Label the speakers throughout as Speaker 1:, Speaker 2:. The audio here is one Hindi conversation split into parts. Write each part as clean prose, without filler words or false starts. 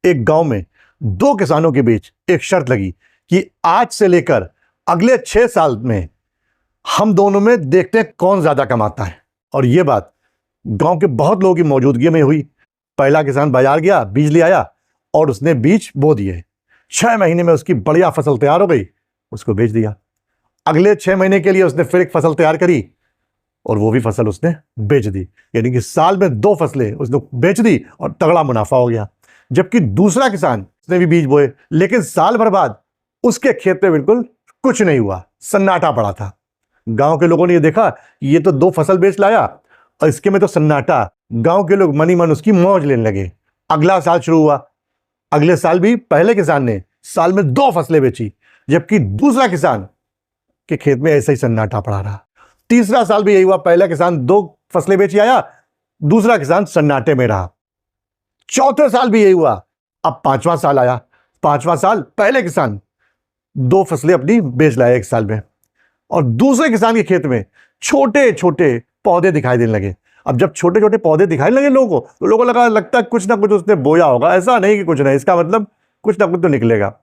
Speaker 1: एक गांव में दो किसानों के बीच एक शर्त लगी कि आज से लेकर अगले 6 साल में हम दोनों में देखते हैं कौन ज्यादा कमाता है। और यह बात गांव के बहुत लोगों की मौजूदगी में हुई। पहला किसान बाजार गया, बीज ले आया और उसने बीज बो दिए। 6 महीने में उसकी बढ़िया फसल तैयार हो गई, उसको बेच दिया। अगले 6 महीने के लिए उसने फिर एक फसल तैयार करी और वो भी फसल उसने बेच दी। यानी कि साल में 2 फसलें उसने बेच दी और तगड़ा मुनाफा हो गया। जबकि दूसरा किसान, उसने भी बीज बोए लेकिन साल भर बाद उसके खेत में बिल्कुल कुछ नहीं हुआ, सन्नाटा पड़ा था। गांव के लोगों ने ये देखा ये तो 2 फसल बेच लाया और इसके में तो सन्नाटा। गांव के लोग मनी मन उसकी मौज लेने लगे। अगला साल शुरू हुआ। अगले साल भी पहले किसान ने साल में 2 फसलें बेची, जबकि दूसरा किसान के खेत में ऐसा ही सन्नाटा पड़ा रहा। तीसरा साल भी यही हुआ, पहला किसान 2 फसलें बेच आया, दूसरा किसान सन्नाटे में रहा। चौथे साल भी यही हुआ। अब 5वां साल आया। 5वां साल पहले किसान 2 फसलें अपनी बेच लाया एक साल में और दूसरे किसान के खेत में छोटे छोटे पौधे दिखाई देने लगे। अब जब छोटे छोटे पौधे दिखाई लगे लोगों को, तो लोगों को लगता है कुछ ना कुछ उसने बोया होगा। ऐसा नहीं कि कुछ नहीं, इसका मतलब कुछ ना कुछ तो निकलेगा।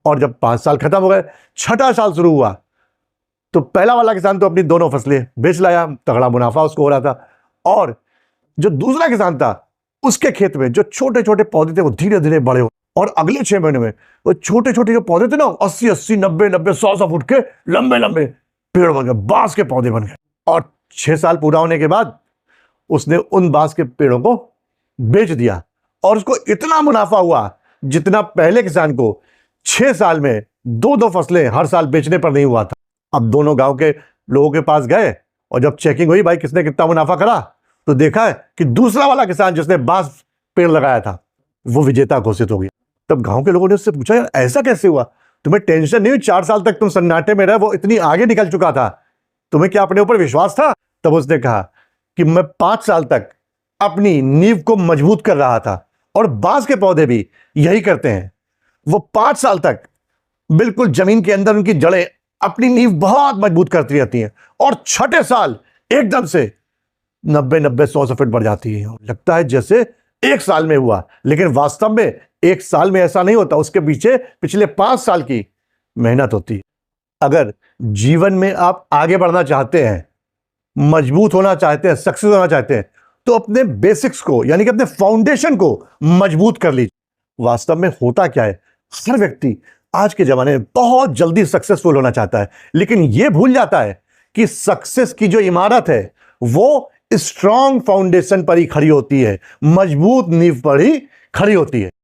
Speaker 1: और जब 5 साल खत्म हो गए, 6ठा साल शुरू हुआ, तो पहला वाला किसान तो अपनी दोनों फसलें बेच लाया, तगड़ा मुनाफा उसको हो रहा था। और जो दूसरा किसान था उसके खेत में जो छोटे छोटे पौधे थे वो धीरे धीरे बड़े हो और अगले 6 महीने में वो छोटे छोटे जो पौधे थे ना 80-80, 90-90, 100-100 फुट के लंबे लंबे पेड़ बन गए, बांस के पौधे बन गए। और 6 साल पूरा होने के बाद उसने उन बांस के पेड़ों को बेच दिया और उसको इतना मुनाफा हुआ जितना पहले किसान को 6 साल में 2-2 फसलें हर साल बेचने पर नहीं हुआ था। अब दोनों गांव के लोगों के पास गए और जब चेकिंग हुई भाई किसने कितना मुनाफा करा, तो देखा है कि दूसरा वाला किसान जिसने बांस पेड़ लगाया था वो विजेता घोषित हो गया। तब गांव के लोगों ने उससे पूछा, यार ऐसा कैसे हुआ? तुम्हें टेंशन नहीं हुई? 4 साल तक तुम सन्नाटे में रहे, वो इतनी आगे निकल चुका था, तुम्हें क्या अपने ऊपर विश्वास था? तब उसने कहा कि मैं 5 साल तक अपनी नींव को मजबूत कर रहा था और बांस के पौधे भी यही करते हैं। वो 5 साल तक बिल्कुल जमीन के अंदर उनकी जड़ें अपनी नींव बहुत मजबूत करती रहती हैं और 6ठे साल एकदम से 90-90, 100 फीट बढ़ जाती है। लगता है जैसे 1 साल में हुआ, लेकिन वास्तव में 1 साल में ऐसा नहीं होता, उसके पीछे पिछले 5 साल की मेहनत होती है। अगर जीवन में आप आगे बढ़ना चाहते हैं, मजबूत होना चाहते हैं, सक्सेस होना चाहते हैं, तो अपने बेसिक्स को यानी कि अपने फाउंडेशन को मजबूत कर लीजिए। वास्तव में होता क्या है, हर व्यक्ति आज के जमाने में बहुत जल्दी सक्सेसफुल होना चाहता है, लेकिन यह भूल जाता है कि सक्सेस की जो इमारत है वो स्ट्रॉन्ग फाउंडेशन पर ही खड़ी होती है, मजबूत नींव पर ही खड़ी होती है।